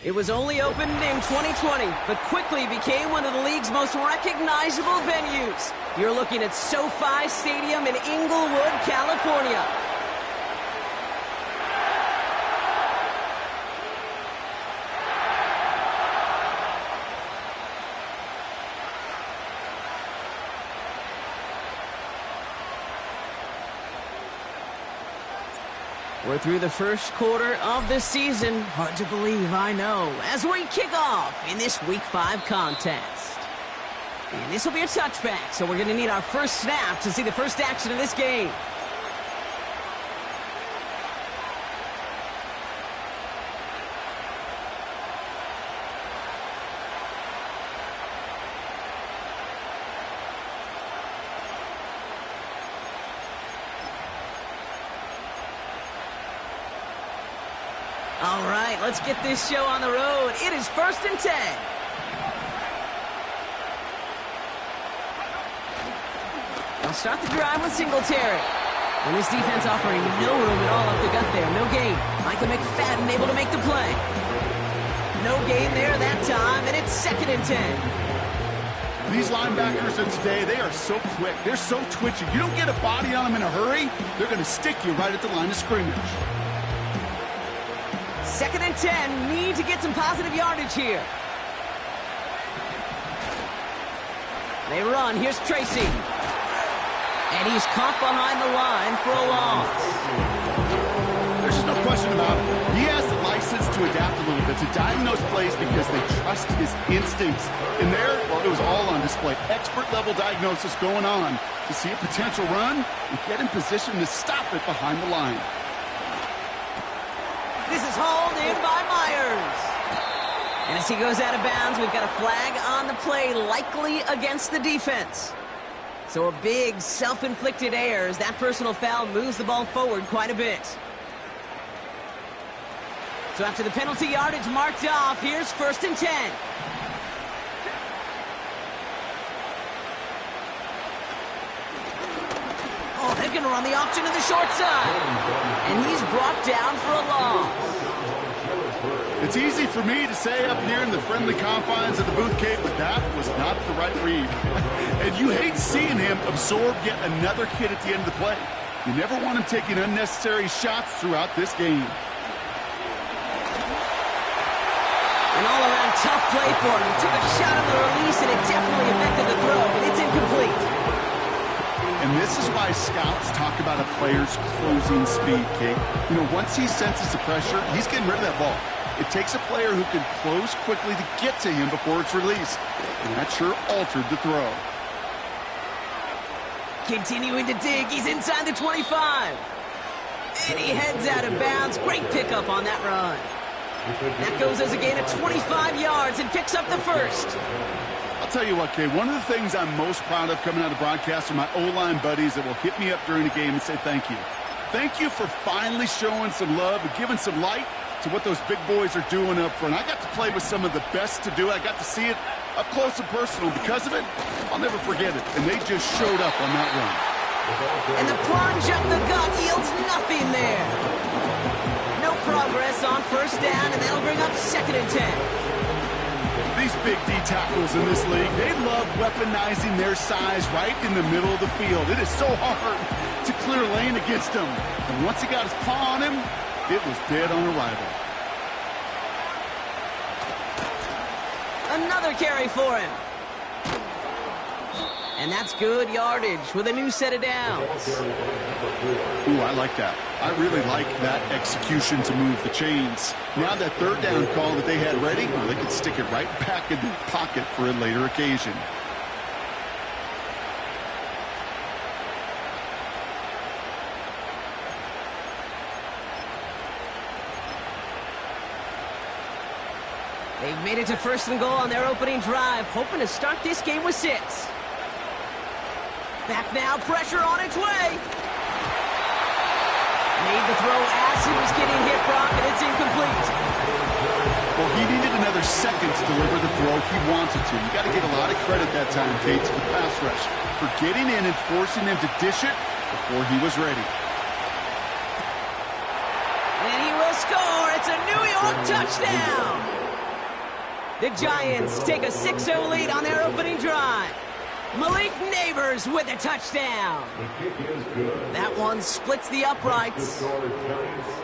It was only opened in 2020, but quickly became one of the league's most recognizable venues. You're looking at SoFi Stadium in Inglewood, California. We're through the first quarter of the season. Hard to believe, I know, as we kick off in this Week 5 contest. And this will be a touchback, so we're going to need our first snap to see the first action of this game. All right, let's get this show on the road. It is 1st and 10. They'll start the drive with Singletary. And this defense offering no room at all up the gut there. No gain. Micah McFadden able to make the play. No gain there that time, and it's 2nd and 10. These linebackers of today, they are so quick. They're so twitchy. You don't get a body on them in a hurry, they're going to stick you right at the line of scrimmage. 2nd and 10, need to get some positive yardage here. They run, here's Tracy. And he's caught behind the line for a loss. There's just no question about it. He has the license to adapt a little bit, to diagnose plays because they trust his instincts. And there, well, it was all on display. Expert-level diagnosis going on to see a potential run and get in position to stop it behind the line. This is hauled in by Myers. And as he goes out of bounds, we've got a flag on the play, likely against the defense. So a big self-inflicted error as that personal foul moves the ball forward quite a bit. So after the penalty yardage marked off, here's 1st and 10. Oh, they're going to run the option to the short side. And he's brought down for a loss. It's easy for me to say up here in the friendly confines of the Booth Cave, but that was not the right read. And you hate seeing him absorb yet another hit at the end of the play. You never want him taking unnecessary shots throughout this game. An all-around tough play for him. He took a shot on the release, and it definitely affected the throw, but it's incomplete. And this is why scouts talk about a player's closing speed, Kate. You know, once he senses the pressure, he's getting rid of that ball. It takes a player who can close quickly to get to him before it's released. And that sure altered the throw. Continuing to dig, he's inside the 25. And he heads out of bounds. Great pickup on that run. That goes as a gain of 25 yards and picks up the first. I'll tell you what, Kay, one of the things I'm most proud of coming out of broadcast are my O-line buddies that will hit me up during a game and say thank you. Thank you for finally showing some love and giving some light to what those big boys are doing up front. I got to play with some of the best to do it. I got to see it up close and personal. Because of it, I'll never forget it. And they just showed up on that run. And the plunge up the gut yields nothing there. No progress on 1st down, and that'll bring up 2nd and 10. These big D tackles in this league, they love weaponizing their size right in the middle of the field. It is so hard to clear lane against them. And once he got his paw on him, it was dead on arrival. Another carry for him. And that's good yardage with a new set of downs. Ooh, I like that. I really like that execution to move the chains. Now that 3rd down call that they had ready, well, they could stick it right back in the pocket for a later occasion. They've made it to 1st and goal on their opening drive, hoping to start this game with 6. Back now, pressure on its way. Made the throw as he was getting hit, Brock, and it's incomplete. Well, he needed another second to deliver the throw he wanted to. You got to give a lot of credit that time, Kate, to the pass rush for getting in and forcing him to dish it before he was ready. And he will score. It's a New York touchdown. The Giants take a 6-0 lead on their opening drive. Malik Neighbors with a touchdown. That one splits the uprights.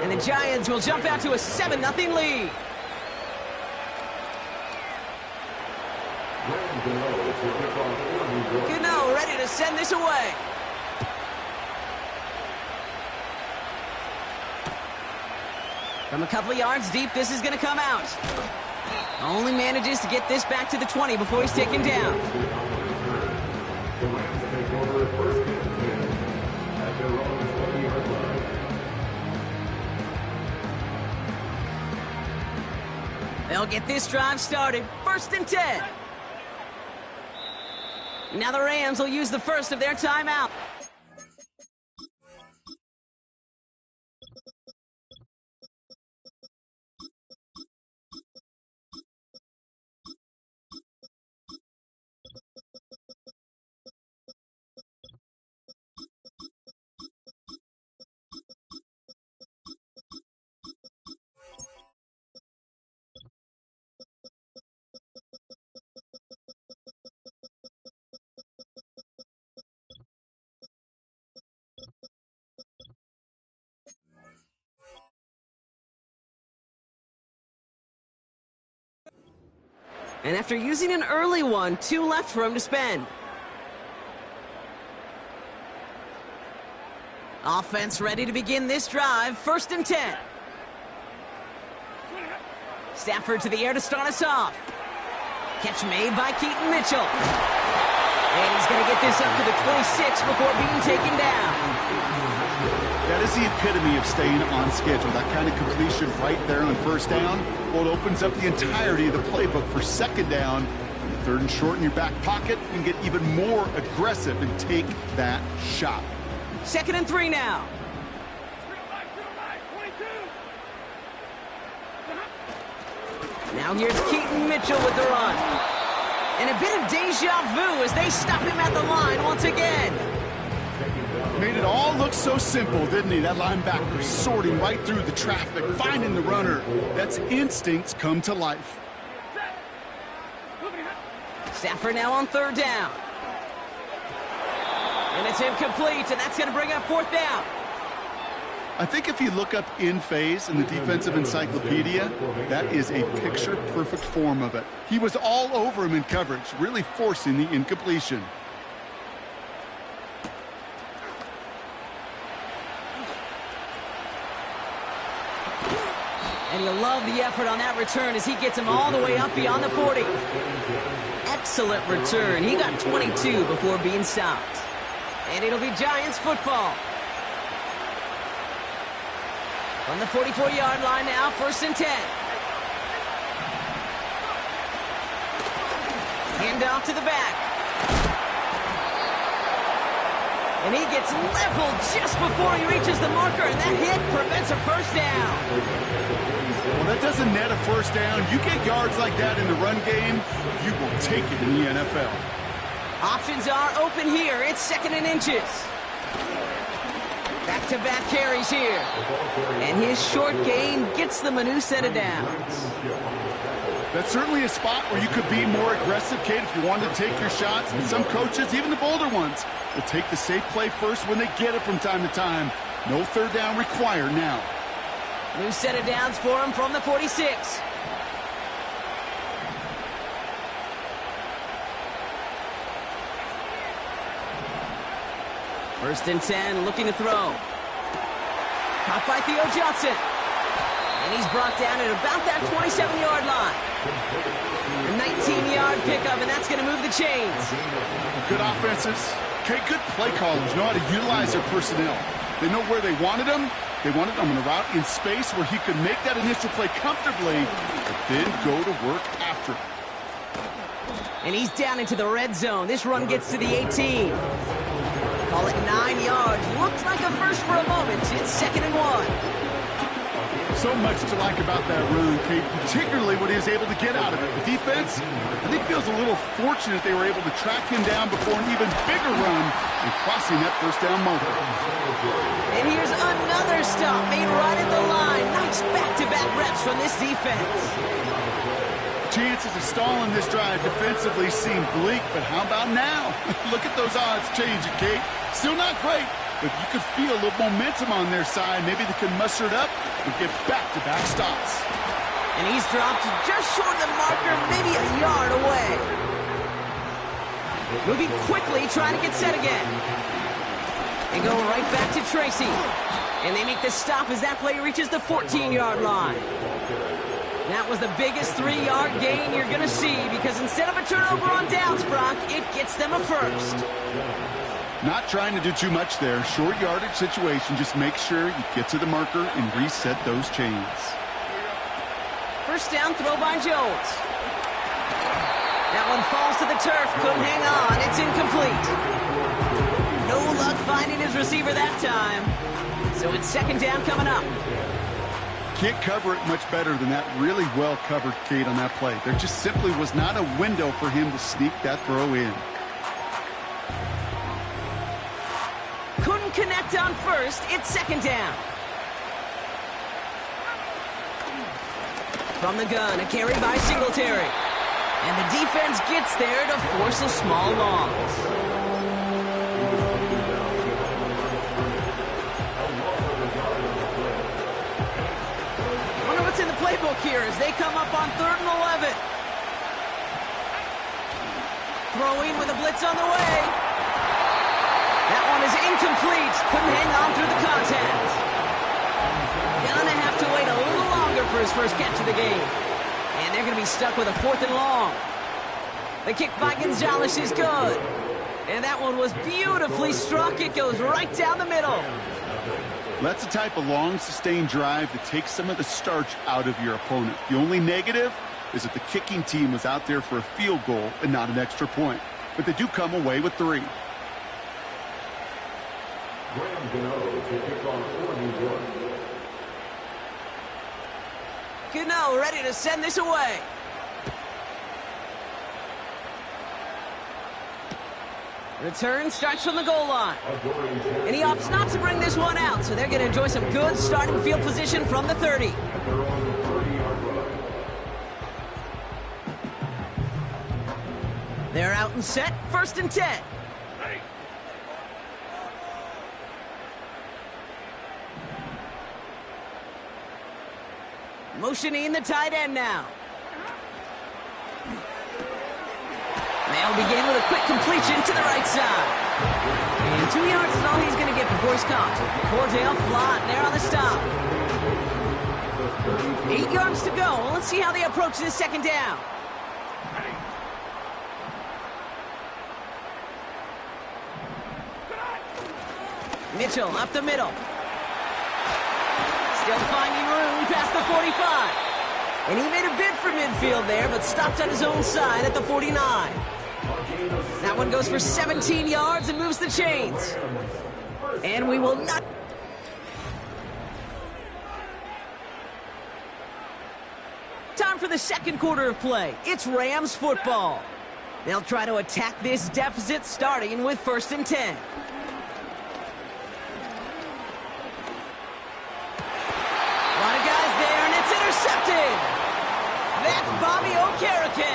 And the Giants will jump out to a 7-0 lead. Gano ready to send this away. From a couple of yards deep, this is going to come out. Only manages to get this back to the 20 before he's taken down. They'll get this drive started. 1st and 10. Now the Rams will use the first of their timeout. And after using an early one, 2 left for him to spend. Offense ready to begin this drive. 1st and 10. Stafford to the air to start us off. Catch made by Keaton Mitchell. And he's going to get this up to the 26 before being taken down. That is the epitome of staying on schedule. That kind of completion right there on 1st down. Well, it opens up the entirety of the playbook for 2nd down. 3rd and short in your back pocket. You can get even more aggressive and take that shot. 2nd and 3 now. Now here's Keaton Mitchell with the run. And a bit of deja vu as they stop him at the line once again. Made it all look so simple, didn't he? That linebacker sorting right through the traffic, finding the runner. That's instincts come to life. Stafford now on 3rd down. And it's incomplete, and that's going to bring up 4th down. I think if you look up in phase in the defensive encyclopedia, that is a picture-perfect form of it. He was all over him in coverage, really forcing the incompletion. And you'll love the effort on that return as he gets him all the way up beyond the 40. Excellent return. He got 22 before being stopped. And it'll be Giants football. On the 44-yard line now, 1st and 10. Hand off to the back. And he gets leveled just before he reaches the marker, and that hit prevents a 1st down. Well, that doesn't net a 1st down. You get yards like that in the run game, you will take it in the NFL. Options are open here. It's 2nd and inches. Back-to-back carries here. And his short gain gets them a new set of downs. That's certainly a spot where you could be more aggressive, Kate, if you wanted to take your shots. And some coaches, even the bolder ones, will take the safe play first when they get it from time to time. No 3rd down required now. New set of downs for him from the 46. First and 10, looking to throw. Caught by Theo Johnson. And he's brought down at about that 27-yard line. A 19-yard pickup, and that's going to move the chains. Good offenses. Okay, good play callers know how to utilize their personnel. They know where they wanted them. They wanted him on a route in space where he could make that initial play comfortably, but then go to work after. And he's down into the red zone. This run gets to the 18. Call it 9 yards. Looked like a first for a moment. It's 2nd and 1. So much to like about that run, Kate, particularly what he was able to get out of it. The defense, I think, feels a little fortunate they were able to track him down before an even bigger run and crossing that 1st down marker. And here's another stop made right at the line. Nice back-to-back reps from this defense. chances of stalling this drive defensively seem bleak, but how about now? Look at those odds changing, Kate. Still not great, but you could feel a little momentum on their side. Maybe they can muster it up and get back-to-back stops. And he's dropped just short of the marker, maybe a yard away. Moving quickly, trying to get set again. And go right back to Tracy. And they make the stop as that play reaches the 14-yard line. That was the biggest 3-yard gain you're going to see, because instead of a turnover on downs, Brock, it gets them a first. Not trying to do too much there. Short yardage situation. Just make sure you get to the marker and reset those chains. First down throw by Jones. That one falls to the turf. Couldn't hang on. It's incomplete. No luck finding his receiver that time. So it's second down coming up. Can't cover it much better than that. Really well covered, Kate, on that play. There just simply was not a window for him to sneak that throw in. Couldn't connect on first. It's second down. From the gun, a carry by Singletary. And the defense gets there to force a small loss. In the playbook here as they come up on 3rd and 11. Throwing with a blitz on the way. That one is incomplete. Couldn't hang on through the contact. Gonna have to wait a little longer for his first catch of the game. And they're gonna be stuck with a 4th and long. The kick by Gonzalez is good. And that one was beautifully struck. It goes right down the middle. That's the type of long, sustained drive that takes some of the starch out of your opponent. The only negative is that the kicking team was out there for a field goal and not an extra point. But they do come away with 3. Gano ready to send this away. Return starts from the goal line. And he opts not to bring this one out, so they're going to enjoy some good starting field position from the 30. They're out and set, 1st and 10. Motioning the tight end now. They'll begin with a quick completion to the right side. And 2 yards is all he's going to get before he's caught. Cordell Flott there on the stop. 8 yards to go. Let's see how they approach this second down. Mitchell up the middle. Still finding room past the 45. And he made a bid for midfield there, but stopped on his own side at the 49. That one goes for 17 yards and moves the chains. And we will not... Time for the second quarter of play. It's Rams football. They'll try to attack this deficit starting with 1st and 10. A lot of guys there, and it's intercepted. That's Bobby Okereke.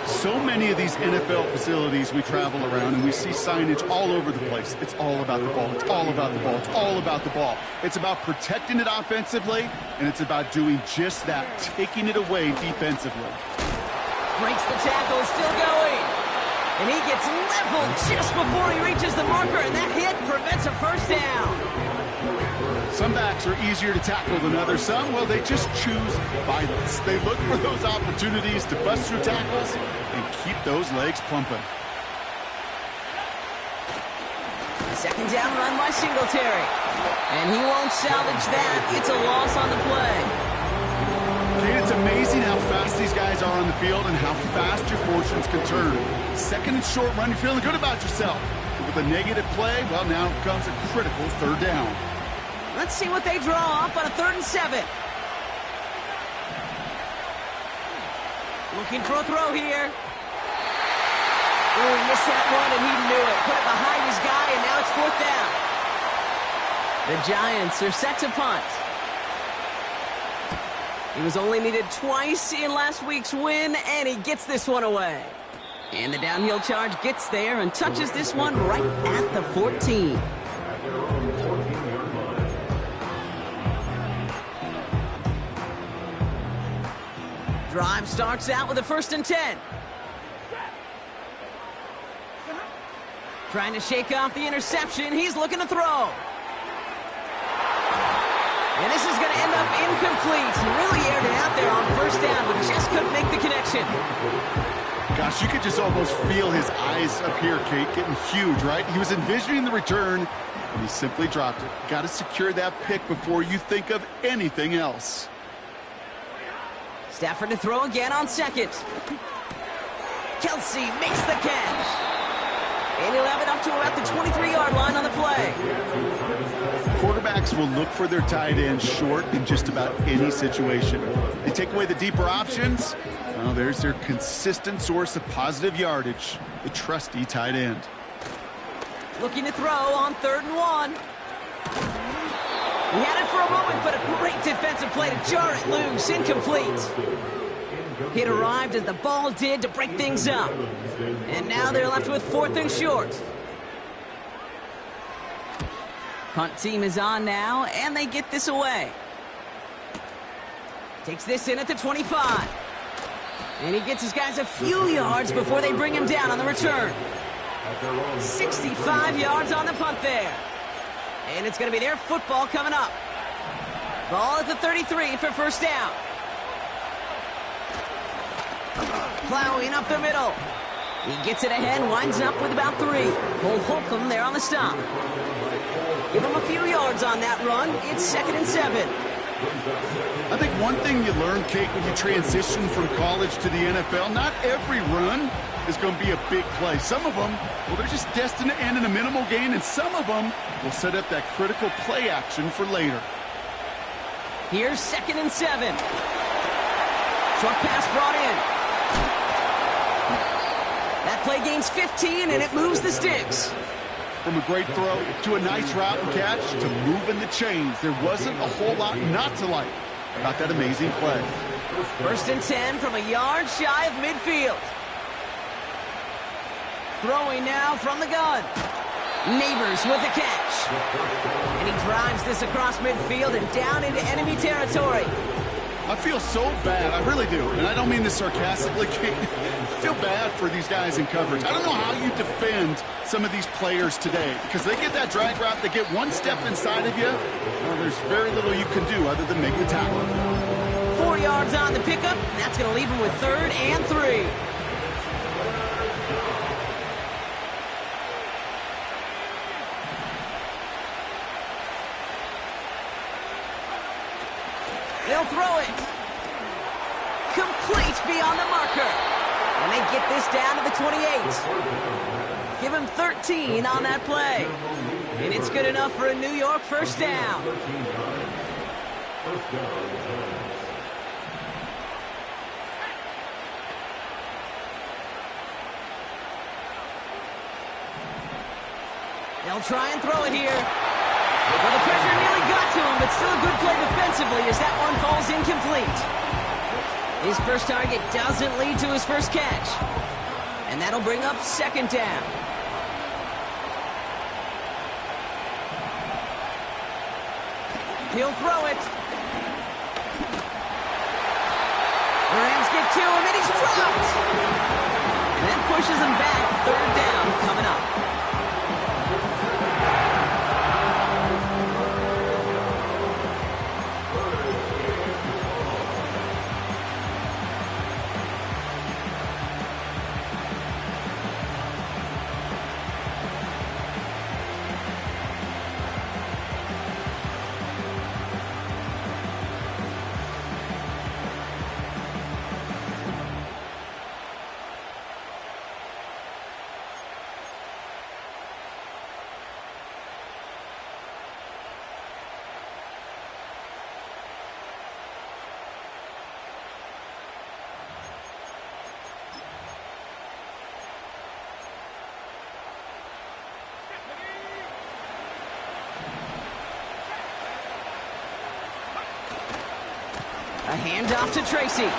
So many of these NFL facilities we travel around and we see signage all over the place. It's all about the ball. It's all about the ball. It's all about the ball. It's about protecting it offensively, and it's about doing just that, taking it away defensively. Breaks the tackle, still going. And he gets leveled just before he reaches the marker, and that hit prevents a first down. Some backs are easier to tackle than others. Some, well, they just choose violence. They look for those opportunities to bust through tackles and keep those legs pumping. Second down run by Singletary. And he won't salvage that. It's a loss on the play. Kate, it's amazing how fast these guys are on the field and how fast your fortunes can turn. Second and short run, you're feeling good about yourself. With a negative play, well, now comes a critical 3rd down. Let's see what they draw up on a 3rd and 7. Looking for a throw here. Oh, he missed that one, and he knew it. Put it behind his guy, and now it's 4th down. The Giants are set to punt. He was only needed twice in last week's win, and he gets this one away. And the downhill charge gets there and touches this one right at the 14. Drive starts out with a 1st and 10. Trying to shake off the interception. He's looking to throw. And this is going to end up incomplete. He really aired it out there on 1st down, but just couldn't make the connection. Gosh, you could just almost feel his eyes up here, Kate, getting huge, right? He was envisioning the return, and he simply dropped it. Got to secure that pick before you think of anything else. Stafford to throw again on 2nd. Kelsey makes the catch. And he'll have it up to about the 23-yard line on the play. Quarterbacks will look for their tight end short in just about any situation. They take away the deeper options. Well, there's their consistent source of positive yardage, the trusty tight end. Looking to throw on 3rd and 1. He had it for a moment, but a great defensive play to jar it loose. Incomplete. It arrived as the ball did to break things up. And now they're left with 4th and short. Punt team is on now, and they get this away. Takes this in at the 25. And he gets his guys a few yards before they bring him down on the return. 65 yards on the punt there. And it's going to be their football coming up. Ball at the 33 for 1st down. Plowing up the middle. He gets it ahead, winds up with about 3. Cole Holcomb there on the stop. Give him a few yards on that run. It's 2nd and 7. I think one thing you learn, Kate, when you transition from college to the NFL, not every run is going to be a big play. Some of them, well, they're just destined to end in a minimal gain, and some of them will set up that critical play action for later. Here's 2nd and 7. Short pass brought in. That play gains 15, and it moves the sticks. From a great throw to a nice route and catch to moving the chains, there wasn't a whole lot not to like about that amazing play. 1st and 10 from a yard shy of midfield. Throwing now from the gun. Neighbors with the catch. And he drives this across midfield and down into enemy territory. I feel so bad, I really do, and I don't mean this sarcastically. I feel bad for these guys in coverage. I don't know how you defend some of these players today, because they get that drag route, they get one step inside of you, well, there's very little you can do other than make the tackle. 4 yards on the pickup, and that's going to leave him with 3rd and 3. They'll throw it. Complete beyond the marker. And they get this down to the 28. Give him 13 on that play. And it's good enough for a New York 1st down. They'll try and throw it here. Well, the pressure nearly got to him, but still a good play defensively as that one falls incomplete. His first target doesn't lead to his first catch. And that'll bring up 2nd down. He'll throw it. The Rams get to him, and he's dropped. And that pushes him back. 3rd down coming up. A handoff to Tracy.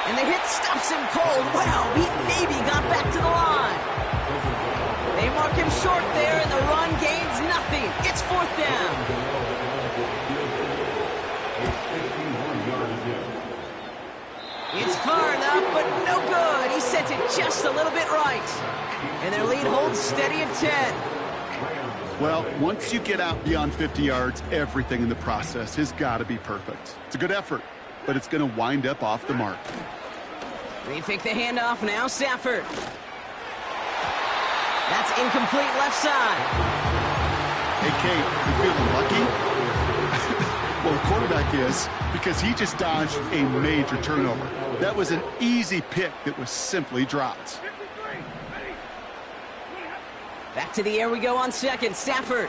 And the hit stops him cold. Wow, he maybe got back to the line. They mark him short there, and the run gains nothing. It's fourth down. It's far enough, but no good. He sent it just a little bit right. And their lead holds steady at 10. Well, once you get out beyond 50 yards, everything in the process has got to be perfect. It's a good effort, but it's going to wind up off the mark. They fake the handoff now, Stafford. That's incomplete left side. Hey, Kate, you feeling lucky? Well, the quarterback is, because he just dodged a major turnover. That was an easy pick that was simply dropped. Back to the air we go on second. Stafford.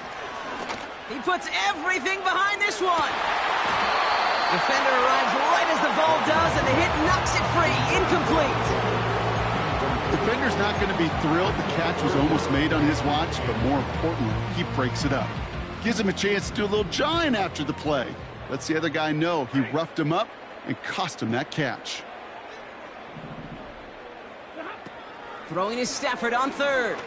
He puts everything behind this one. Defender arrives right as the ball does, and the hit knocks it free. Incomplete. Defender's not going to be thrilled the catch was almost made on his watch, but more importantly, he breaks it up. Gives him a chance to do a little jawing after the play. Lets the other guy know he roughed him up and cost him that catch. Throwing is Stafford on third.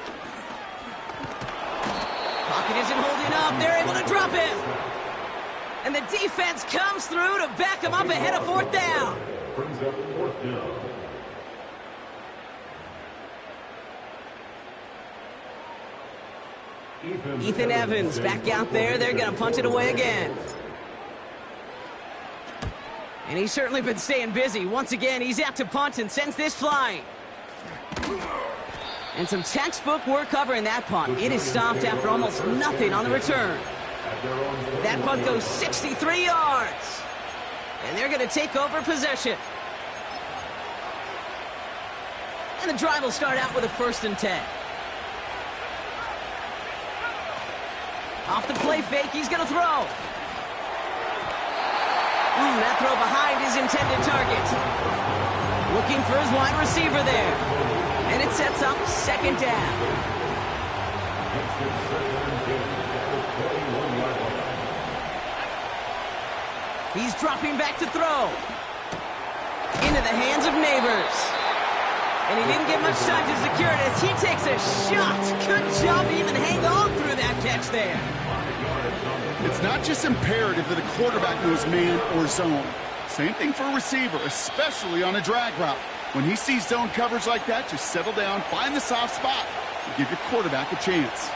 Pocket isn't holding up. They're able to drop him. And the defense comes through to back him up ahead of fourth down. Ethan Evans back out there. They're going to punt it away again. And he's certainly been staying busy. Once again, he's out to punt and sends this flying. And some textbook work covering that punt. It is stopped after almost nothing on the return. That punt goes 63 yards. And they're going to take over possession. And the drive will start out with a 1st and 10. Off the play fake, he's going to throw. That throw behind his intended target. Looking for his wide receiver there. And it sets up 2nd down. He's dropping back to throw. Into the hands of Neighbors. And he didn't get much time to secure it as he takes a shot. Good job to even hang on through that catch there. It's not just imperative that a quarterback knows man or zone. Same thing for a receiver, especially on a drag route. When he sees zone coverage like that, just settle down, find the soft spot, and give your quarterback a chance.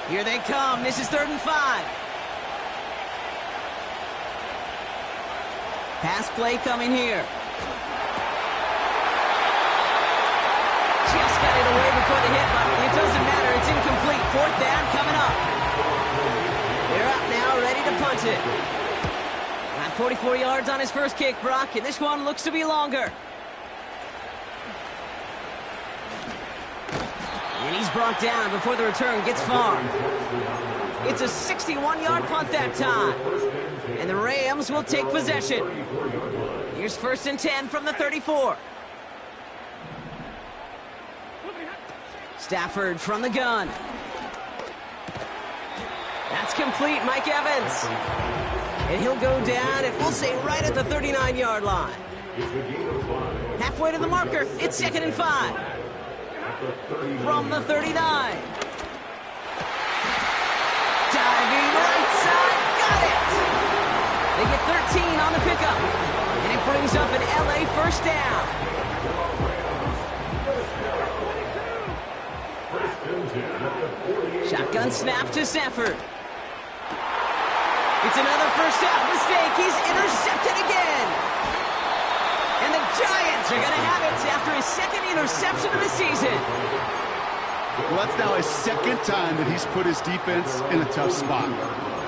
Here they come. This is 3rd and 5. Pass play coming here. Just got it away before the hit, but it doesn't matter. It's incomplete. 4th down coming up. They're up now, ready to punt it. Got 44 yards on his first kick, Brock, and this one looks to be longer. And he's brought down before the return gets far. It's a 61-yard punt that time. And the Rams will take possession. Here's 1st and 10 from the 34. Stafford from the gun. That's complete, Mike Evans. And he'll go down, and we'll say right at the 39-yard line. Halfway to the marker, it's 2nd and 5. From the 39. Diving right side, got it! They get 13 on the pickup, and it brings up an LA 1st down. Shotgun snap to Stafford. It's another first half mistake. He's intercepted again. And the Giants are going to have it after his 2nd interception of the season. Well, that's now his 2nd time that he's put his defense in a tough spot.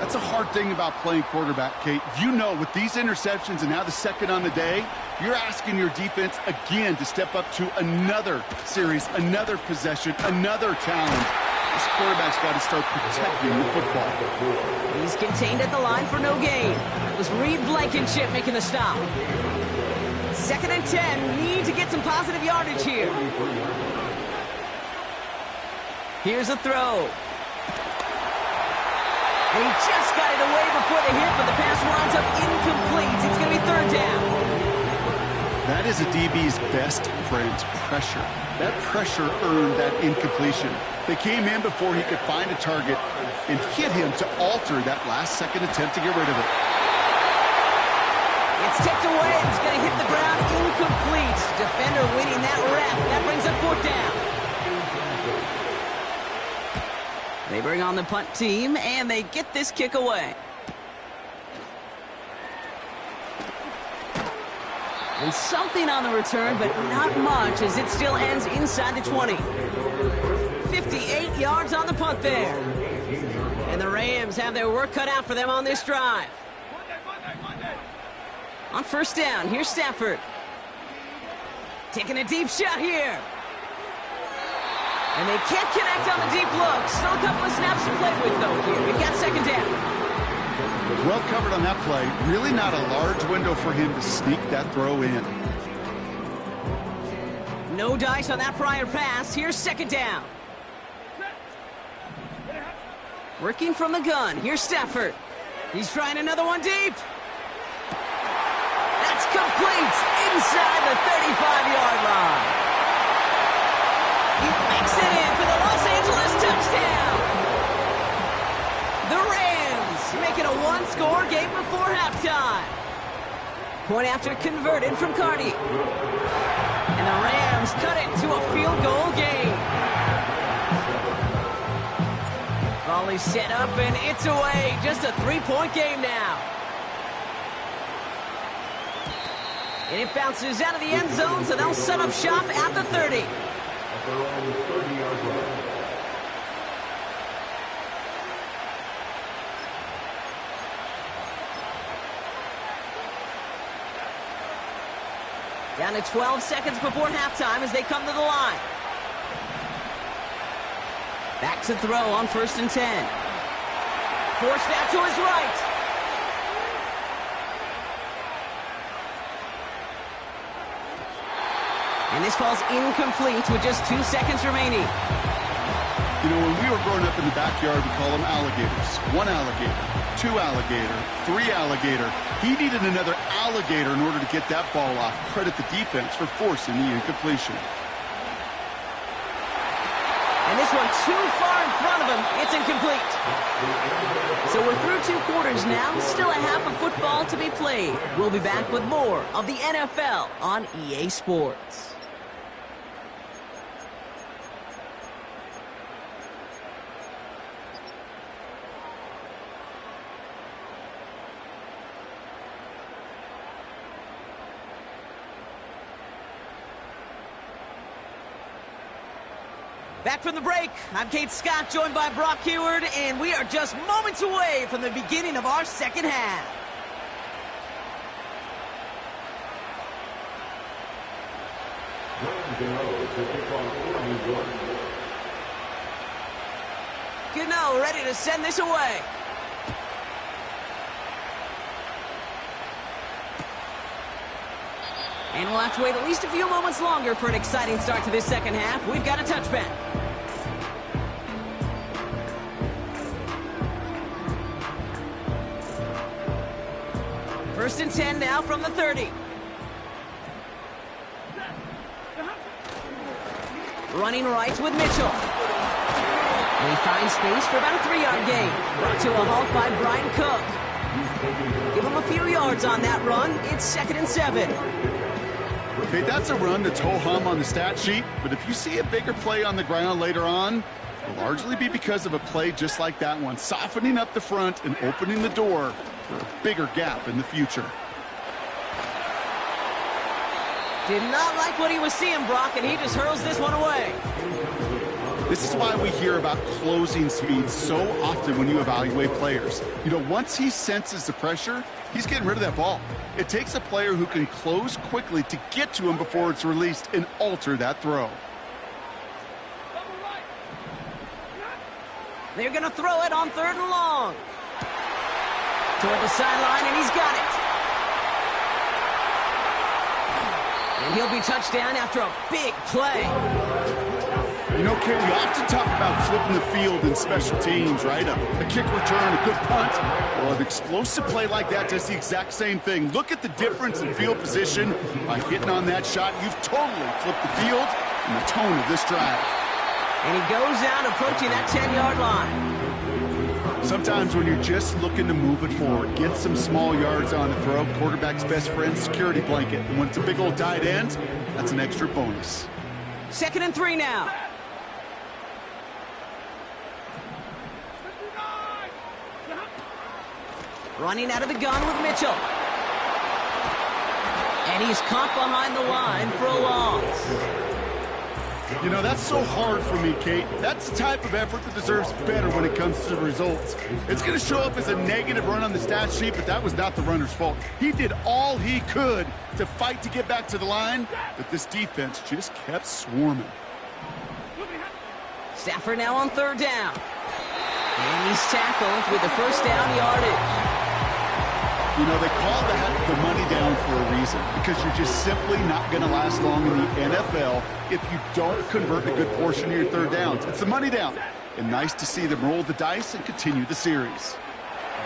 That's a hard thing about playing quarterback, Kate. You know, with these interceptions and now the 2nd on the day, you're asking your defense again to step up to another series, another possession, another challenge. This quarterback's got to start protecting the football. He's contained at the line for no gain. It was Reed Blankenship making the stop. 2nd and 10. Need to get some positive yardage here. Here's a throw. And he just got it away before the hit, but the pass winds up incomplete. It's going to be 3rd down. That is a DB's best friend, pressure. That pressure earned that incompletion. They came in before he could find a target and hit him to alter that last-second attempt to get rid of it. It's tipped away. It's going to hit the ground incomplete. Defender winning that rep. That brings up 4th down. They bring on the punt team, and they get this kick away. And something on the return, but not much, as it still ends inside the 20. 58 yards on the punt there. And the Rams have their work cut out for them on this drive. On 1st down, here's Stafford. Taking a deep shot here. And they can't connect on the deep look. Still a couple of snaps to play with, though, here. We've got 2nd down. Well covered on that play. Really not a large window for him to sneak that throw in. No dice on that prior pass. Here's 2nd down. Working from the gun. Here's Stafford. He's trying another one deep. That's complete inside the 35-yard line. He makes it in for the Los Angeles touchdown. The Rams making a one-score game before halftime. Point after converted from Cardi. And the Rams cut it to a field goal game. Volley set up and it's away. Just a 3-point game now. And it bounces out of the end zone, so they'll set up shop at the 30. Down to 12 seconds before halftime as they come to the line. Back to throw on 1st and 10. Forced out to his right. And this falls incomplete with just 2 seconds remaining. You know, when we were growing up in the backyard, we call them alligators. 1 alligator, 2 alligator, 3 alligator. He needed another alligator in order to get that ball off. Credit the defense for forcing the incompletion. And this one too far in front of him. It's incomplete. So we're through 2 quarters now. Still a half of football to be played. We'll be back with more of the NFL on EA Sports. Back from the break, I'm Kate Scott, joined by Brock Heward, and we are just moments away from the beginning of our second half. Gano ready to send this away. And we'll have to wait at least a few moments longer for an exciting start to this second half. We've got a touchback. First and 10 now from the 30. Running right with Mitchell. And he finds space for about a 3-yard gain. Brought to a halt by Brian Cook. Give him a few yards on that run. It's 2nd and 7. Okay, that's a run that's ho-hum on the stat sheet, but if you see a bigger play on the ground later on, it'll largely be because of a play just like that one, softening up the front and opening the door for a bigger gap in the future. Did not like what he was seeing, Brock, and he just hurls this one away. This is why we hear about closing speed so often when you evaluate players. You know, once he senses the pressure, he's getting rid of that ball. It takes a player who can close quickly to get to him before it's released and alter that throw. They're going to throw it on 3rd and long. Toward the sideline, and he's got it. And he'll be touchdown after a big play. You know, Kate, we often talk about flipping the field in special teams, right? A kick return, a good punt. Well, an explosive play like that does the exact same thing. Look at the difference in field position. By hitting on that shot, you've totally flipped the field and the tone of this drive. And he goes out approaching that 10-yard line. Sometimes when you're just looking to move it forward, get some small yards on the throw, quarterback's best friend, security blanket. And when it's a big old tight end, that's an extra bonus. 2nd and 3 now. Running out of the gun with Mitchell. And he's caught behind the line for a loss. You know, that's so hard for me, Kate. That's the type of effort that deserves better when it comes to the results. It's going to show up as a negative run on the stat sheet, but that was not the runner's fault. He did all he could to fight to get back to the line, but this defense just kept swarming. Stafford now on 3rd down. And he's tackled with the first down yardage. You know, they call that the money down for a reason, because you're just simply not going to last long in the NFL if you don't convert a good portion of your 3rd downs. It's the money down. And nice to see them roll the dice and continue the series.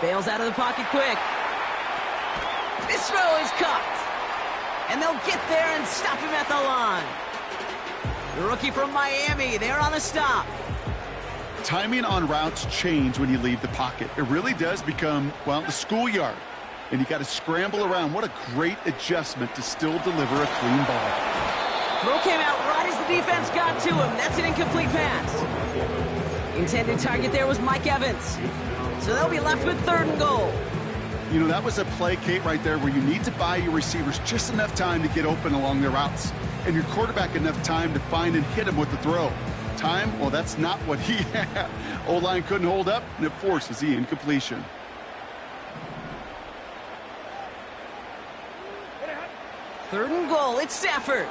Bails out of the pocket quick. This throw is caught. And they'll get there and stop him at the line. The rookie from Miami, they're on the stop. Timing on routes change when you leave the pocket. It really does become, well, the schoolyard. And you got to scramble around. What a great adjustment to still deliver a clean ball. Throw came out right as the defense got to him. That's an incomplete pass. Intended target there was Mike Evans. So they'll be left with 3rd and goal. You know, that was a play, Kate, right there where you need to buy your receivers just enough time to get open along their routes. And your quarterback enough time to find and hit him with the throw. Time, well, that's not what he had. O-line couldn't hold up, and it forces the incompletion. Third and goal, it's Stafford.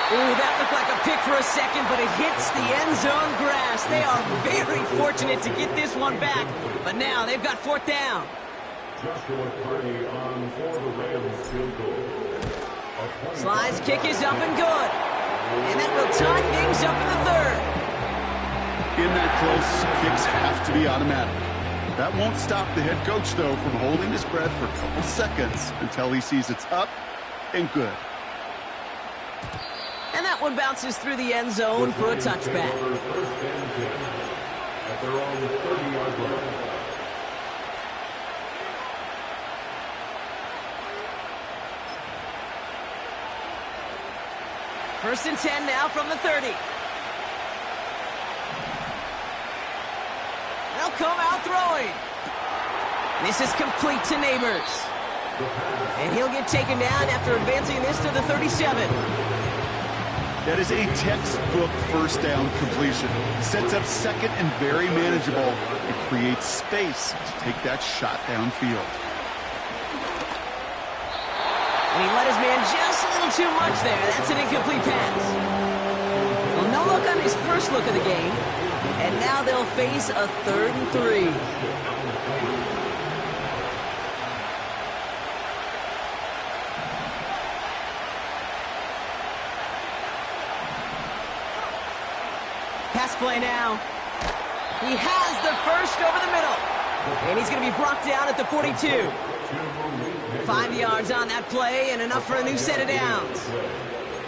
Ooh, that looked like a pick for a second, but it hits the end zone grass. They are very fortunate to get this one back, but now they've got 4th down. Slide's kick is up and good. And that will tie things up in the 3rd. In that close, kicks have to be automatic. That won't stop the head coach, though, from holding his breath for a couple seconds until he sees it's up and good. And that one bounces through the end zone for a touchback. First and 10 now from the 30. They'll come out throwing. This is complete to Neighbors. And he'll get taken down after advancing this to the 37. That is a textbook first down completion. Sets up 2nd and very manageable. It creates space to take that shot downfield. And he let his man just a little too much there. That's an incomplete pass. Well, no look on his first look of the game. And now they'll face a 3rd and 3. Pass play now. He has the first over the middle. And he's going to be brought down at the 42. 5 yards on that play and enough for a new set of downs.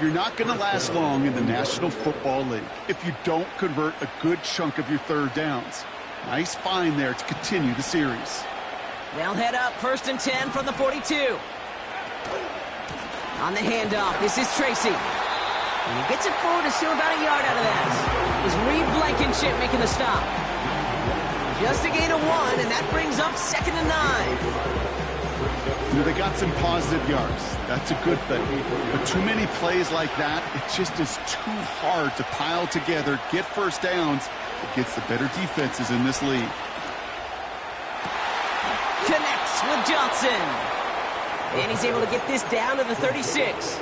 You're not going to last long in the National Football League if you don't convert a good chunk of your 3rd downs. Nice find there to continue the series. They'll head up 1st and 10 from the 42. On the handoff, this is Tracy. And he gets it forward to still about a yard out of that. Is Reed Blankenship making the stop. Just a gain of 1, and that brings up 2nd and 9. You know, they got some positive yards. That's a good thing. But too many plays like that, it just is too hard to pile together, get first downs against the better defenses in this league. Connects with Johnson. And he's able to get this down to the 36.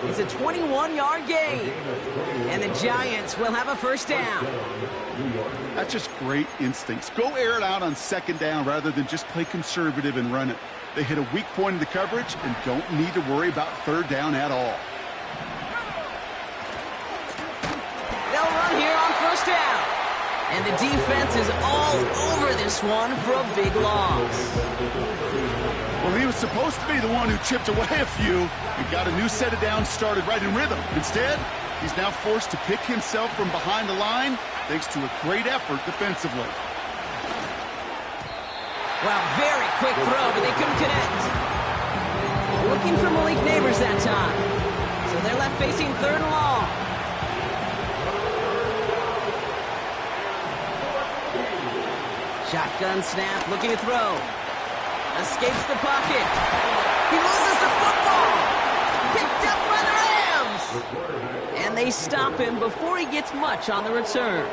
It's a 21-yard gain. And the Giants will have a first down. That's just great instincts. Go air it out on second down rather than just play conservative and run it. They hit a weak point in the coverage and don't need to worry about third down at all. They'll run here on first down. And the defense is all over this one for a big loss. Well, he was supposed to be the one who chipped away a few and got a new set of downs started right in rhythm. Instead, he's now forced to pick himself from behind the line thanks to a great effort defensively. Well, very quick throw, but they couldn't connect. Looking for Malik Neighbors that time. So they're left facing third and long. Shotgun snap, looking to throw. Escapes the pocket. He loses the football. Picked up by the Rams. And they stop him before he gets much on the return.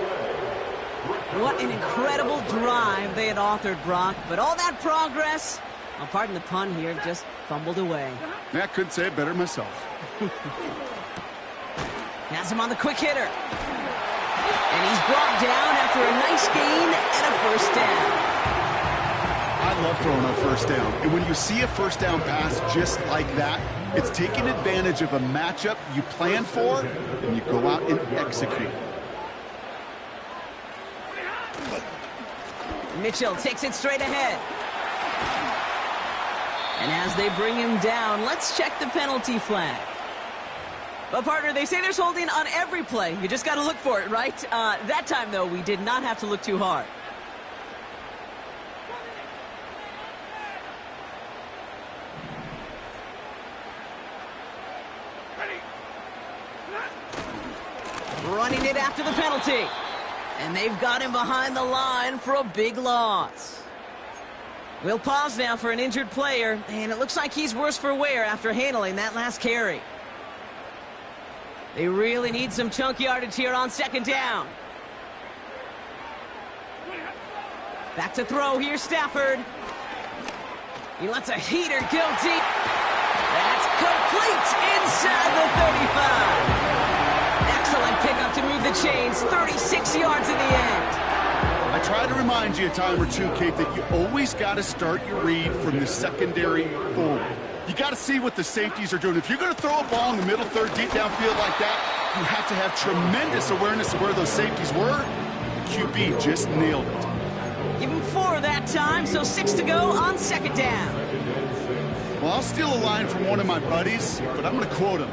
What an incredible drive they had authored, Brock. But all that progress, well, pardon the pun here, just fumbled away. I couldn't say it better myself. Has him on the quick hitter. And he's brought down after a nice gain and a first down. I love throwing on first down. And when you see a first down pass just like that, it's taking advantage of a matchup you plan for, and you go out and execute. Mitchell takes it straight ahead. And as they bring him down, let's check the penalty flag. Well, partner, they say there's holding on every play. You just got to look for it, right? That time, though, we did not have to look too hard. Running it after the penalty. And they've got him behind the line for a big loss. We'll pause now for an injured player, and it looks like he's worse for wear after handling that last carry. They really need some chunk yardage here on second down. Back to throw here, Stafford. He lets a heater go deep. That's complete inside the 35. Excellent pickup to move the chains. 36 yards in the end. I try to remind you a time or two, Kate, that you always got to start your read from the secondary forward. You got to see what the safeties are doing. If you're going to throw a ball in the middle third deep downfield like that, you have to have tremendous awareness of where those safeties were. The QB just nailed it. Give him 4 that time, so 6 to go on second down. Well, I'll steal a line from one of my buddies, but I'm going to quote him.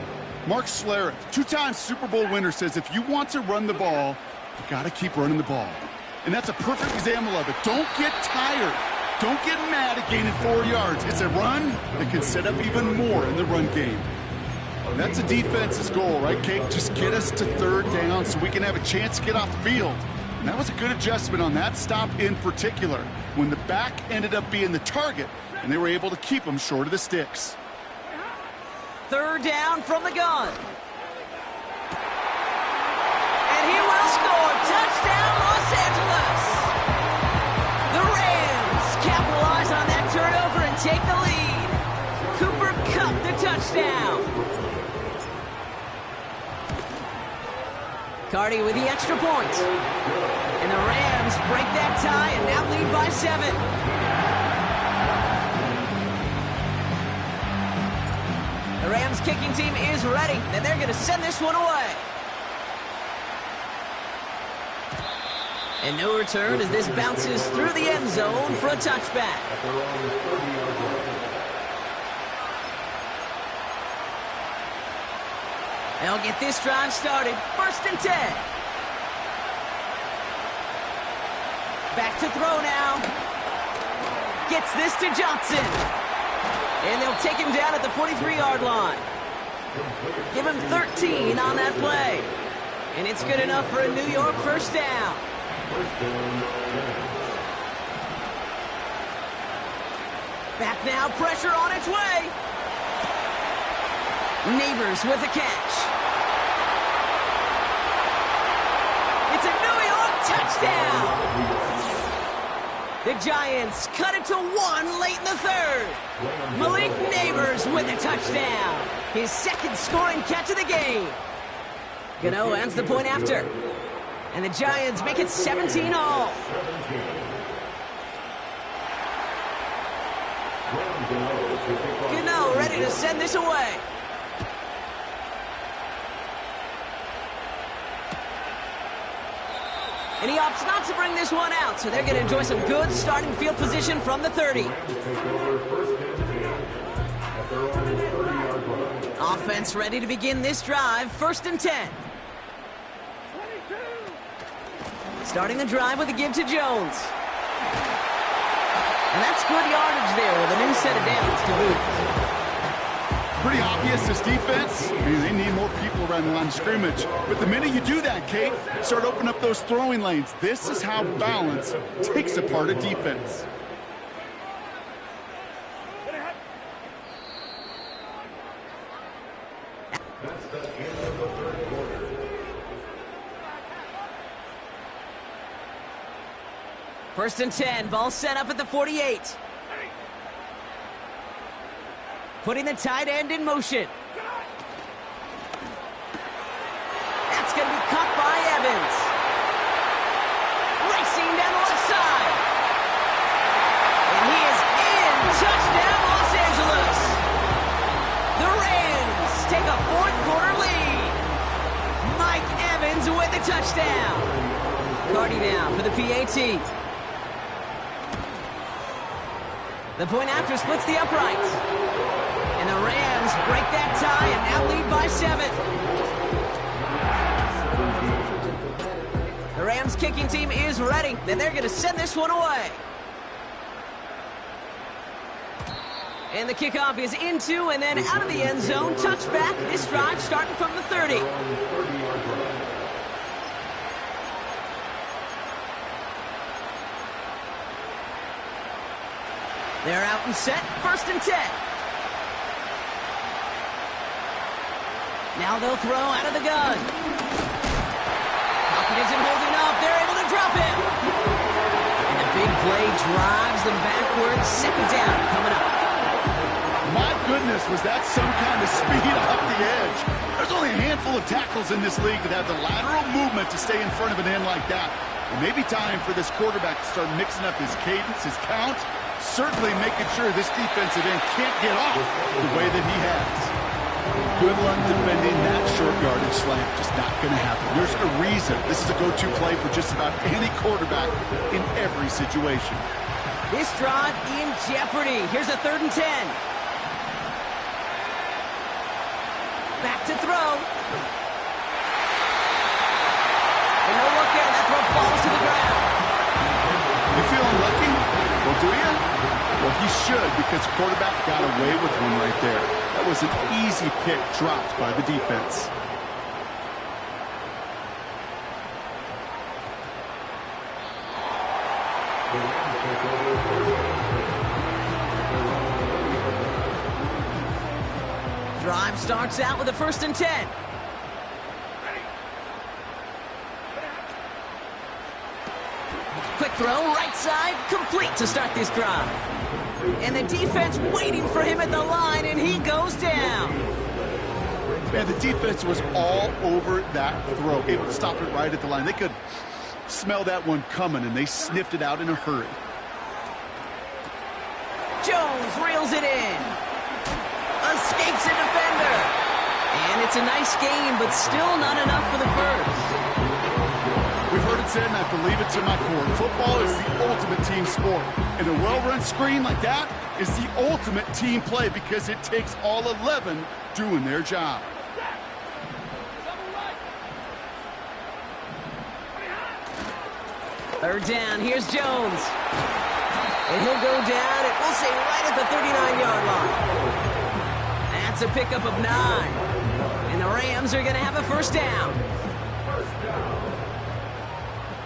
Mark Schlereth, 2-time Super Bowl winner, says if you want to run the ball, you got to keep running the ball. And that's a perfect example of it. Don't get tired. Don't get mad at gaining 4 yards. It's a run that can set up even more in the run game. That's a defense's goal, right, Kate? Just get us to third down so we can have a chance to get off the field. And that was a good adjustment on that stop in particular, when the back ended up being the target, and they were able to keep him short of the sticks. Third down from the gun. And he will score. Touchdown, Los Angeles. The Rams capitalize on that turnover and take the lead. Cooper Kupp the touchdown. Cardi with the extra point. And the Rams break that tie and now lead by 7. The Rams kicking team is ready, and they're going to send this one away. And no return as this bounces through the end zone for a touchback. They'll get this drive started. 1st and 10. Back to throw now. Gets this to Johnson. And they'll take him down at the 43-yard line. Give him 13 on that play. And it's good enough for a New York first down. Back now, pressure on its way. Neighbors with a catch. It's a New York touchdown. The Giants cut it to 1 late in the third. Malik Neighbors with a touchdown. His second scoring catch of the game. Gano ends the point after. And the Giants make it 17-all. Gano ready to send this away. And he opts not to bring this one out, so they're going to enjoy some good starting field position from the 30. Offense ready to begin this drive, 1st and 10. Starting the drive with a give to Jones. And that's good yardage there with a new set of downs to boot. Pretty obvious, this defense, they need more people around the line of scrimmage. But the minute you do that, Kate, start opening up those throwing lanes. This is how balance takes apart a defense. First and 10, ball set up at the 48. Putting the tight end in motion. That's going to be caught by Evans. Racing down the left side. And he is in. Touchdown, Los Angeles. The Rams take a 4th quarter lead. Mike Evans with the touchdown. Cardi down for the PAT. The point after splits the uprights. And the Rams break that tie and now lead by 7. The Rams kicking team is ready, and they're going to send this one away. And the kickoff is into and then out of the end zone. Touchback, this drive starting from the 30. They're out and set, 1st and 10. Now they'll throw out of the gun. Pocket isn't holding up. They're able to drop him. And a big play drives them backwards. 2nd down coming up. My goodness, was that some kind of speed off the edge. There's only a handful of tackles in this league that have the lateral movement to stay in front of an end like that. It may be time for this quarterback to start mixing up his cadence, his count, certainly making sure this defensive end can't get off the way that he has. Good luck defending that short yardage slant. Just not going to happen. There's a reason this is a go-to play for just about any quarterback in every situation. This drive in jeopardy. Here's a 3rd and 10. Back to throw. And no look there. That throw falls to the ground. You feeling lucky? Well, do you? Well, he should, because the quarterback got away with one right there. That was an easy pick dropped by the defense. Drive starts out with a 1st and 10. Quick throw, right side, complete to start this drive. And the defense waiting for him at the line, and he goes down. Man, the defense was all over that throw, able to stop it right at the line. They could smell that one coming, and they sniffed it out in a hurry. Jones reels it in. Escapes a defender. And it's a nice game, but still not enough for the first. We've heard it said, and I believe it to my core. Football is the ultimate team sport. And a well-run screen like that is the ultimate team play because it takes all 11 doing their job. Third down, here's Jones. And he'll go down, and we'll say right at the 39-yard line. That's a pickup of 9. And the Rams are going to have a 1st down.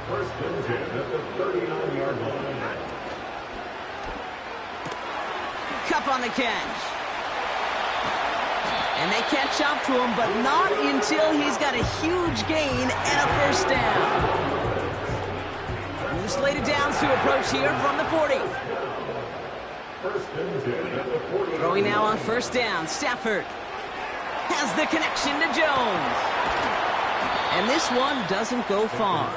First and 10 at the 39-yard line. Cup on the catch. And they catch up to him, but not until he's got a huge gain and a 1st down. slated downs to approach here from the 40. First and 10 at the 40. Throwing now on first down. Stafford has the connection to Jones. And this one doesn't go far.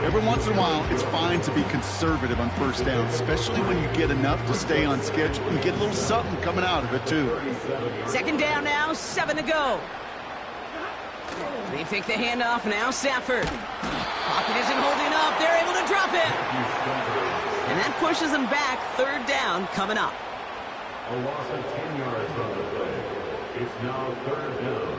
Every once in a while, it's fine to be conservative on first down, especially when you get enough to stay on schedule and get a little something coming out of it, too. Second down now, 7 to go. They fake the handoff now, Stafford. Pocket isn't holding up. They're able to drop it. And that pushes them back. Third down coming up. A loss of 10 yards on the play. It's now third down.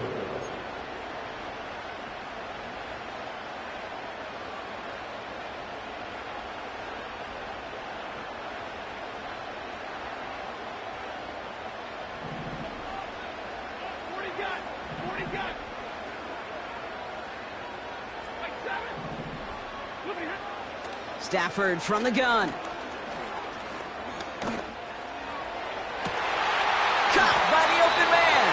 Stafford from the gun. Caught by the open man.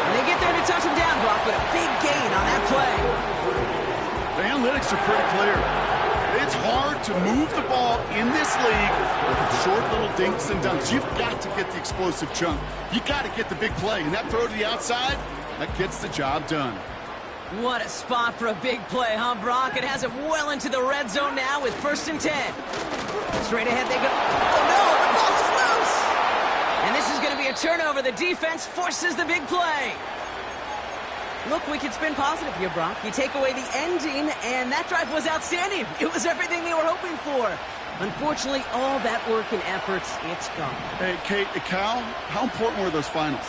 And they get there to touch him down, Brock, but a big gain on that play. The analytics are pretty clear. It's hard to move the ball in this league with short little dinks and dunks. You've got to get the explosive chunk. You've got to get the big play. And that throw to the outside, that gets the job done. What a spot for a big play, huh, Brock? It has it well into the red zone now with first and 10. Straight ahead they go. Oh, no, the ball is loose. And this is going to be a turnover. The defense forces the big play. Look, we can spin positive here, Brock. You take away the ending, and that drive was outstanding. It was everything they were hoping for. Unfortunately, all that work and efforts, it's gone. Hey, Kate, Cal, how important were those finals?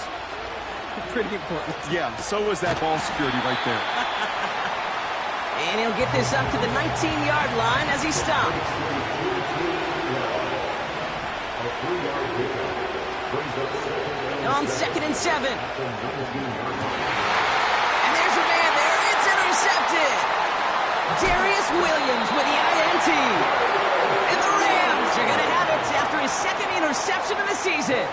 Pretty important. Yeah, so was that ball security right there. And he'll get this up to the 19-yard line as he stopped. On second and 7. And there's a man there. It's intercepted. Darius Williams with the INT. And the Rams are going to have it after his second interception of the season.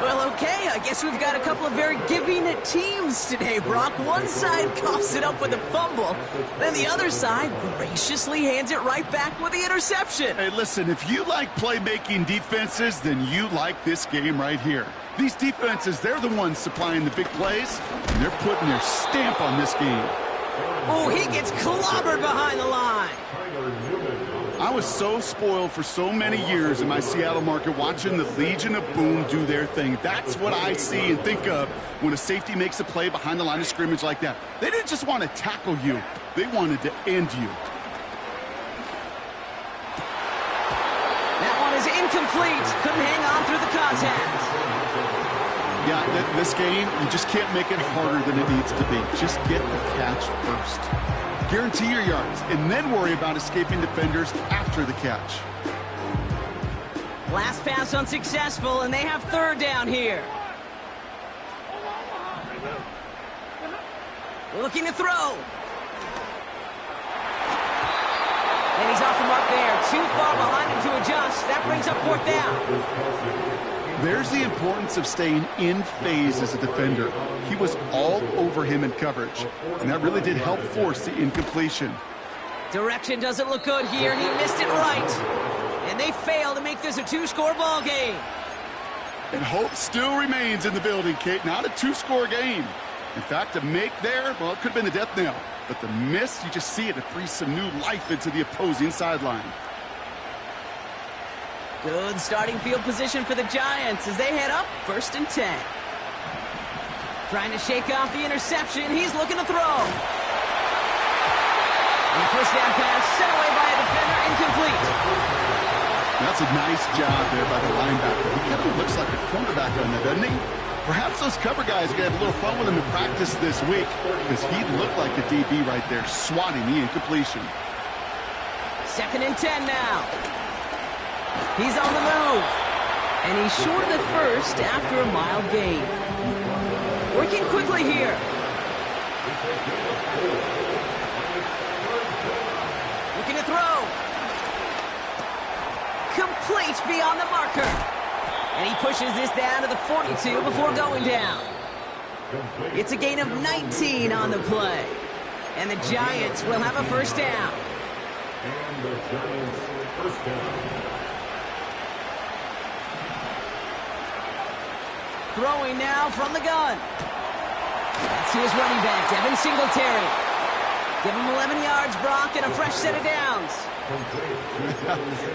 Well, okay, I guess we've got a couple of very giving teams today, Brock. One side coughs it up with a fumble, then the other side graciously hands it right back with the interception. Hey, listen, if you like playmaking defenses, then you like this game right here. These defenses, they're the ones supplying the big plays, and they're putting their stamp on this game. Oh, he gets clobbered behind the line. I was so spoiled for so many years in my Seattle market watching the Legion of Boom do their thing. That's what I see and think of when a safety makes a play behind the line of scrimmage like that. They didn't just want to tackle you. They wanted to end you. That one is incomplete. Couldn't hang on through the contact. Yeah, this game, you just can't make it harder than it needs to be. Just get the catch first. Guarantee your yards, and then worry about escaping defenders after the catch. Last pass unsuccessful, and they have third down here. Looking to throw. And he's off the mark there. Too far behind him to adjust. That brings up fourth down. There's the importance of staying in phase as a defender. He was all over him in coverage, and that really did help force the incompletion. Direction doesn't look good here. He missed it right. And they fail to make this a two-score ball game. And hope still remains in the building, Kate. Not a two-score game. In fact, a make there, well, it could have been the death knell. But the miss, you just see it breathe some new life into the opposing sideline. Good starting field position for the Giants as they head up first and 10. Trying to shake off the interception. He's looking to throw. And the first down pass sent away by a defender, incomplete. That's a nice job there by the linebacker. He kind of looks like a cornerback on that, doesn't he? Perhaps those cover guys are going to have a little fun with him in practice this week because he looked like a DB right there, swatting the incompletion. Second and 10 now. He's on the move. And he's short of the first after a mild gain. Working quickly here. Looking to throw. Complete beyond the marker. And he pushes this down to the 42 before going down. It's a gain of 19 on the play. And the Giants will have a first down. And the Giants' first down. Throwing now from the gun. That's to his running back, Devin Singletary. Give him 11 yards, Brock, and a fresh set of downs.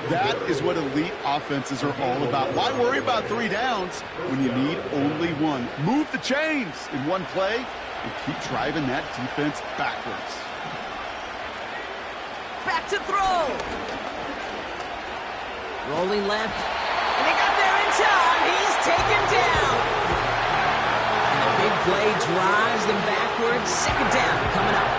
That is what elite offenses are all about. Why worry about 3 downs when you need only 1? Move the chains in one play and keep driving that defense backwards. Back to throw. Rolling left. And they got there in time. He's taken down. And the big play drives them backwards. Second down coming up.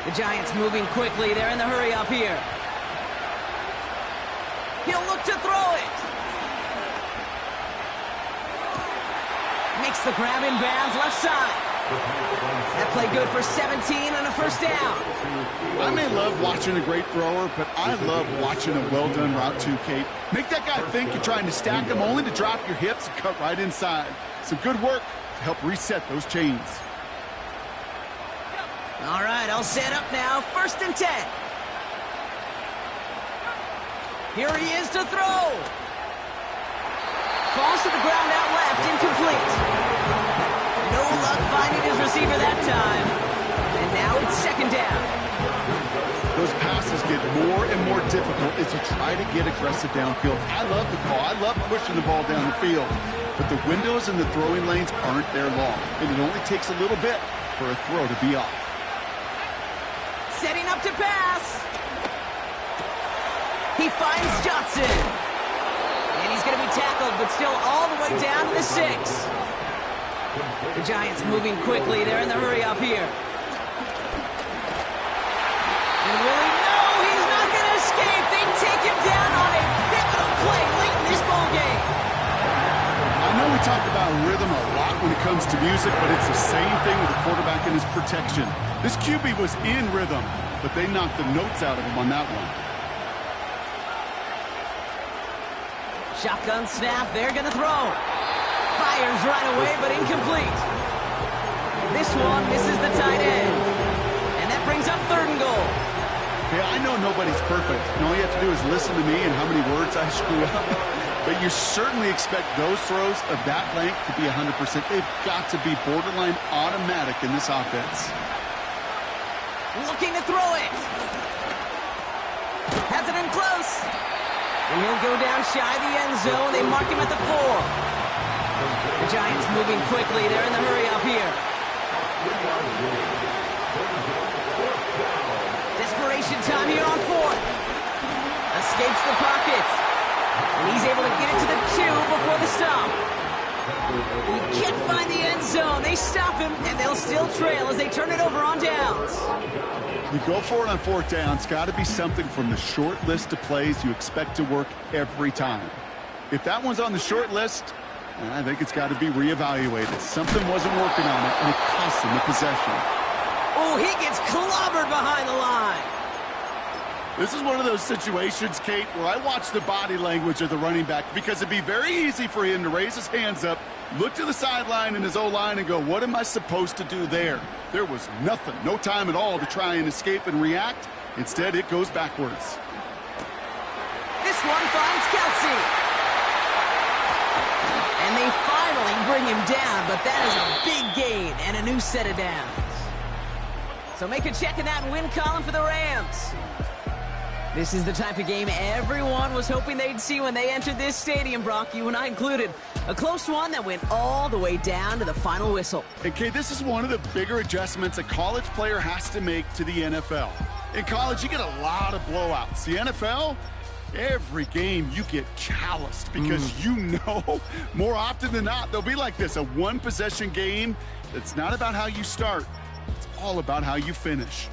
The Giants moving quickly. They're in the hurry up here. He'll look to throw it. Makes the grab in bounds left side. That play good for 17 and a first down. I may love watching a great thrower, but I love watching a well-done route too, Kate. Make that guy think you're trying to stack him only to drop your hips and cut right inside. Some good work to help reset those chains. All right, I'll set up now. First and 10. Here he is to throw. Falls to the ground out left, incomplete. No luck finding his receiver that time. And now it's second down. Those passes get more and more difficult as you try to get aggressive downfield. I love the call. I love pushing the ball down the field. But the windows in the throwing lanes aren't there long. And it only takes a little bit for a throw to be off. Setting up to pass. He finds Johnson. And he's going to be tackled, but still all the way down to the 6. The Giants moving quickly. They're in the hurry up here. And Willie, no, he's not going to escape. They take him down on a pivotal play late in this ball game. I know we talk about rhythm a lot when it comes to music, but it's the same thing with the quarterback and his protection. This QB was in rhythm, but they knocked the notes out of him on that one. Shotgun snap, they're going to throw. Fires right away, but incomplete. This one misses the tight end. And that brings up third and goal. Hey, I know nobody's perfect. And all you have to do is listen to me and how many words I screw up. But you certainly expect those throws of that length to be 100%. They've got to be borderline automatic in this offense. Looking to throw it. Has it in close. And he'll go down shy of the end zone. They mark him at the 4. The Giants moving quickly. They're in the hurry up here. Desperation time here on 4th. Escapes the pocket. And he's able to get it to the 2 before the stop. He can't find the end zone. They stop him, and they'll still trail as they turn it over on downs. You go for it on 4th down. It's got to be something from the short list of plays you expect to work every time. If that one's on the short list, I think it's got to be reevaluated. Something wasn't working on it, and it cost him the possession. Oh, he gets clobbered behind the line. This is one of those situations, Kate, where I watch the body language of the running back because it'd be very easy for him to raise his hands up, look to the sideline in his O-line and go, what am I supposed to do there? There was nothing, no time at all to try and escape and react. Instead, it goes backwards. This one finds Kelsey. And they finally bring him down, but that is a big gain and a new set of downs. So make a check in that win column for the Rams. This is the type of game everyone was hoping they'd see when they entered this stadium, Brock, you and I included. A close one that went all the way down to the final whistle. And, Kate, this is one of the bigger adjustments a college player has to make to the NFL. In college, you get a lot of blowouts. The NFL, every game you get calloused because you know more often than not they'll be like this, a one-possession game that's not about how you start. It's all about how you finish.